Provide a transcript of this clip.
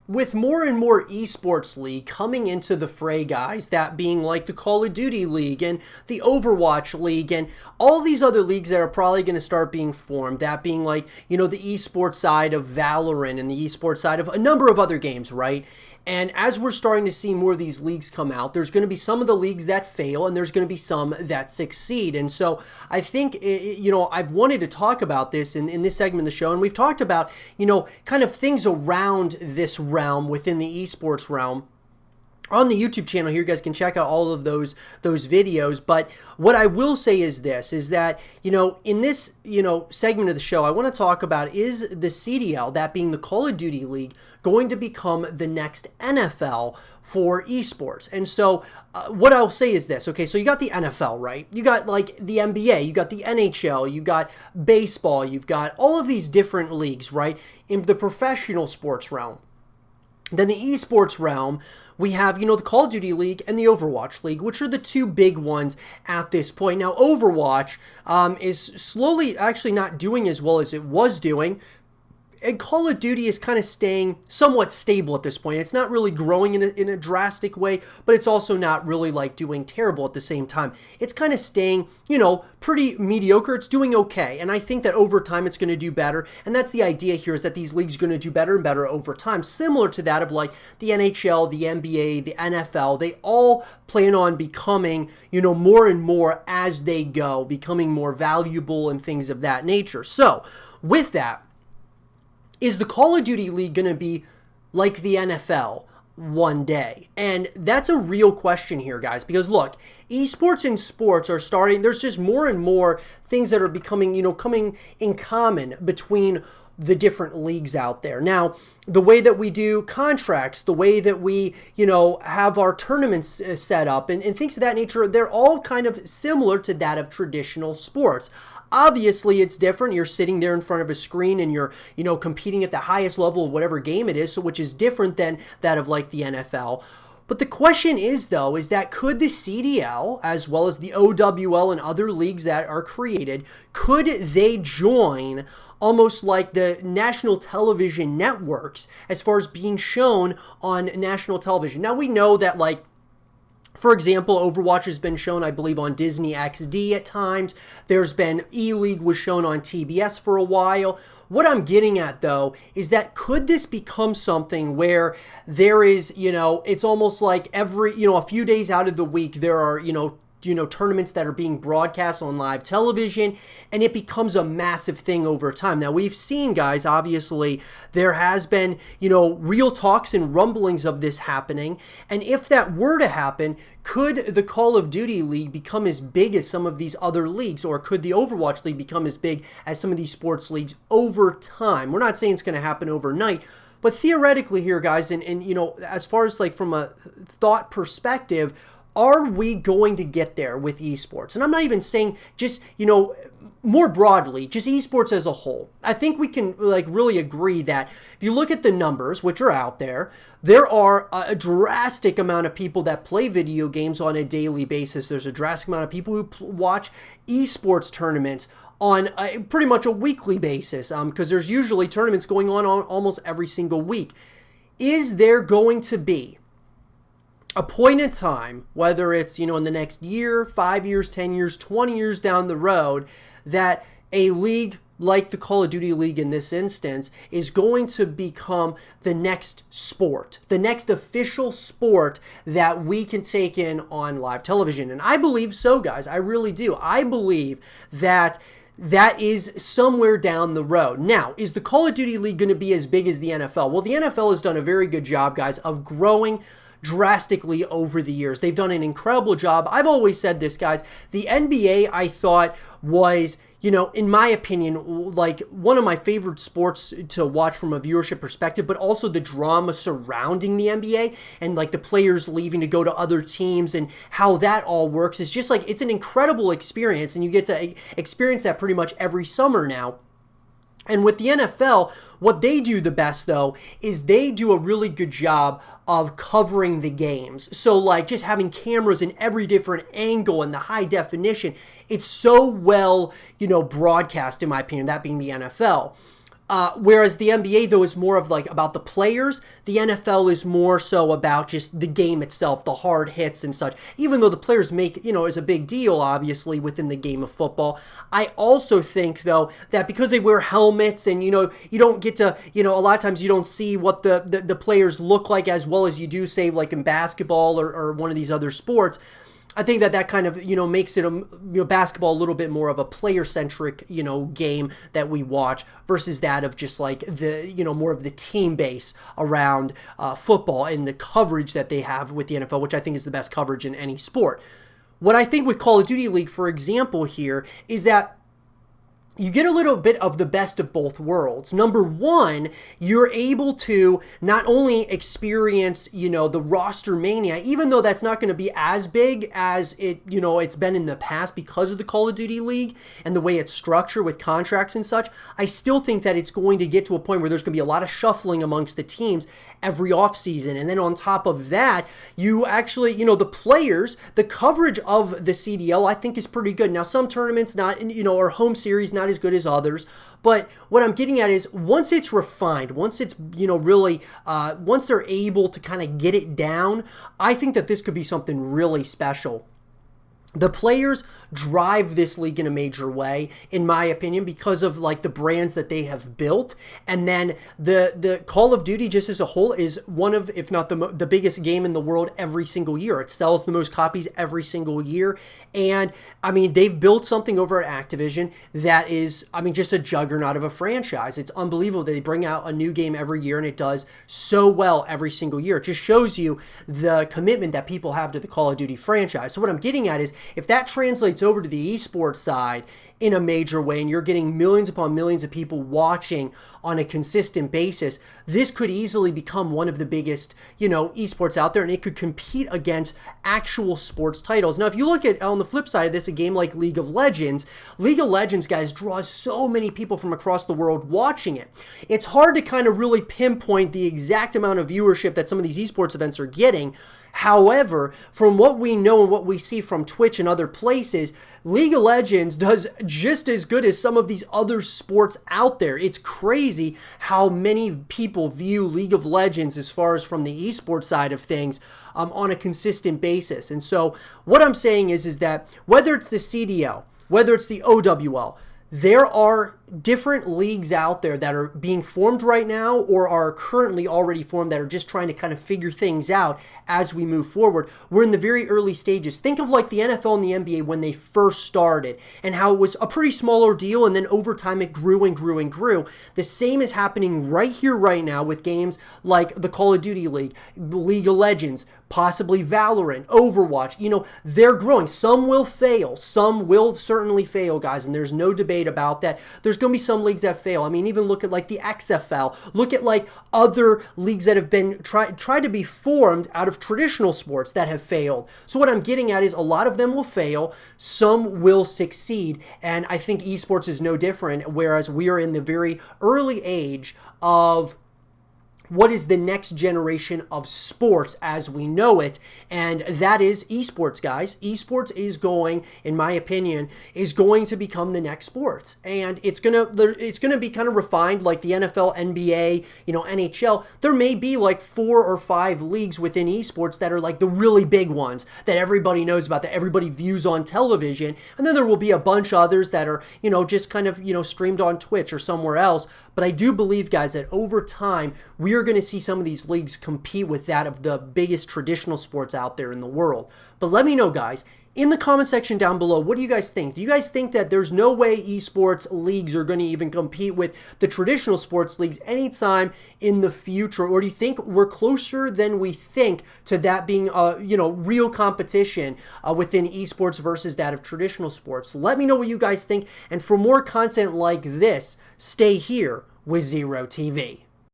with more and more esports league coming into the fray, guys, that being like the Call of Duty League and the Overwatch League and all these other leagues that are probably going to start being formed, that being like, the esports side of Valorant and the esports side of a number of other games, right? And as we're starting to see more of these leagues come out, there's going to be some of the leagues that fail and there's going to be some that succeed. And so I think, I've wanted to talk about this in this segment of the show. And we've talked about, kind of things around this realm within the esports realm on the YouTube channel here. You guys can check out all of those videos. But what I will say is this, is that, in this, segment of the show, I want to talk about, is the CDL, that being the Call of Duty League, going to become the next NFL for esports? And so what I'll say is this. Okay, so you got the NFL, right? You got like the NBA, you got the NHL, you got baseball, you've got all of these different leagues, right? In the professional sports realm. Then the esports realm, we have, the Call of Duty League and the Overwatch League, which are the two big ones at this point. Now, Overwatch is slowly actually not doing as well as it was doing. And Call of Duty is kind of staying somewhat stable at this point. It's not really growing in a drastic way, but it's also not really like doing terrible at the same time. It's kind of staying, pretty mediocre. It's doing okay. And I think that over time it's going to do better. And that's the idea here, is that these leagues are going to do better and better over time, similar to that of like the NHL, the NBA, the NFL. They all plan on becoming, more and more as they go, becoming more valuable and things of that nature. So with that, is the Call of Duty League going to be like the NFL one day? And that's a real question here, guys, because look, esports and sports are starting, there's just more and more things that are becoming, coming in common between the different leagues out there. Now, the way that we do contracts, the way that we, have our tournaments set up and things of that nature, they're all kind of similar to that of traditional sports. Obviously, it's different. You're sitting there in front of a screen and you're, competing at the highest level of whatever game it is, so which is different than that of like the NFL. But the question is, though, is that could the CDL, as well as the OWL and other leagues that are created, could they join almost like the national television networks as far as being shown on national television? Now, we know that, like, for example, Overwatch has been shown, I believe, on Disney XD at times. There's been E-League was shown on TBS for a while. What I'm getting at, though, is that could this become something where there is, it's almost like every, a few days out of the week, there are, tournaments that are being broadcast on live television, and it becomes a massive thing over time. Now, we've seen, guys, obviously, there has been, real talks and rumblings of this happening, and if that were to happen, could the Call of Duty League become as big as some of these other leagues, or could the Overwatch League become as big as some of these sports leagues over time? We're not saying it's going to happen overnight, but theoretically here, guys, and as far as like from a thought perspective, are we going to get there with esports? And I'm not even saying just, more broadly, just esports as a whole. I think we can like really agree that if you look at the numbers, which are out there, there are a drastic amount of people that play video games on a daily basis. There's a drastic amount of people who watch esports tournaments on pretty much a weekly basis, because there's usually tournaments going on almost every single week. Is there going to be a point in time, whether it's, in the next year, 5 years, 10 years, 20 years down the road, that a league like the Call of Duty League in this instance is going to become the next sport, the next official sport that we can take in on live television? And I believe so, guys. I really do. I believe that is somewhere down the road. Now, is the Call of Duty League going to be as big as the NFL? Well, the NFL has done a very good job, guys, of growing drastically over the years. They've done an incredible job. I've always said this, guys. The NBA, I thought, was, in my opinion, like one of my favorite sports to watch from a viewership perspective, but also the drama surrounding the NBA and like the players leaving to go to other teams and how that all works. It's just like, it's an incredible experience, and you get to experience that pretty much every summer now. And with the NFL, what they do the best, though, is they do a really good job of covering the games. So, like, just having cameras in every different angle and the high definition, it's so well, broadcast, in my opinion, that being the NFL. Whereas the NBA, though, is more of like about the players. The NFL is more so about just the game itself, the hard hits and such. Even though the players make, is a big deal, obviously, within the game of football. I also think, though, that because they wear helmets and, you don't get to, a lot of times you don't see what the players look like as well as you do, say, like in basketball or one of these other sports. I think that kind of, makes it, basketball a little bit more of a player-centric, game that we watch versus that of just like the, more of the team base around football and the coverage that they have with the NFL, which I think is the best coverage in any sport. What I think with Call of Duty League, for example, here is that you get a little bit of the best of both worlds. Number one, you're able to not only experience, the roster mania, even though that's not going to be as big as it's been in the past because of the Call of Duty League and the way it's structured with contracts and such. I still think that it's going to get to a point where there's going to be a lot of shuffling amongst the teams every offseason. And then on top of that, you actually, the players, the coverage of the CDL, I think is pretty good. Now, some tournaments not, or home series not as good as others. But what I'm getting at is once it's refined, once it's, really, once they're able to kind of get it down, I think that this could be something really special. The players drive this league in a major way, in my opinion, because of like the brands that they have built. And then the Call of Duty just as a whole is one of, if not the biggest game in the world every single year. It sells the most copies every single year. And I mean, they've built something over at Activision that is, just a juggernaut of a franchise. It's unbelievable. They bring out a new game every year and it does so well every single year. It just shows you the commitment that people have to the Call of Duty franchise. So what I'm getting at is, if that translates over to the esports side in a major way and you're getting millions upon millions of people watching on a consistent basis, this could easily become one of the biggest, esports out there, and it could compete against actual sports titles. Now, if you look at, on the flip side of this, a game like League of Legends, guys, draws so many people from across the world watching it. It's hard to kind of really pinpoint the exact amount of viewership that some of these esports events are getting. However, from what we know and what we see from Twitch and other places, League of Legends does just as good as some of these other sports out there. It's crazy how many people view League of Legends as far as from the esports side of things on a consistent basis. And so what I'm saying is that whether it's the CDL, whether it's the OWL, there are different leagues out there that are being formed right now or are currently already formed that are just trying to kind of figure things out as we move forward. We're in the very early stages. Think of like the NFL and the NBA when they first started and how it was a pretty small ordeal, and then over time it grew and grew and grew. The same is happening right here, right now with games like the Call of Duty League, League of Legends, possibly Valorant, Overwatch. They're growing. Some will fail. Some will certainly fail, guys, and there's no debate about that. There's going to be some leagues that fail. Even look at like the XFL. Look at like other leagues that have been tried to be formed out of traditional sports that have failed. So what I'm getting at is a lot of them will fail. Some will succeed. And I think esports is no different, whereas we are in the very early age of what is the next generation of sports as we know it, and that is esports, guys. Esports is going, in my opinion, is going to become the next sports, and it's gonna be kind of refined like the NFL, NBA, NHL. There may be like 4 or 5 leagues within esports that are like the really big ones that everybody knows about, that everybody views on television, and then there will be a bunch of others that are, just kind of, streamed on Twitch or somewhere else. But I do believe, guys, that over time we are going to see some of these leagues compete with that of the biggest traditional sports out there in the world. But let me know, guys, in the comment section down below, what do you guys think? Do you guys think that there's no way esports leagues are going to even compete with the traditional sports leagues anytime in the future? Or do you think we're closer than we think to that being real competition within esports versus that of traditional sports? Let me know what you guys think. And for more content like this, stay here with Zero TV.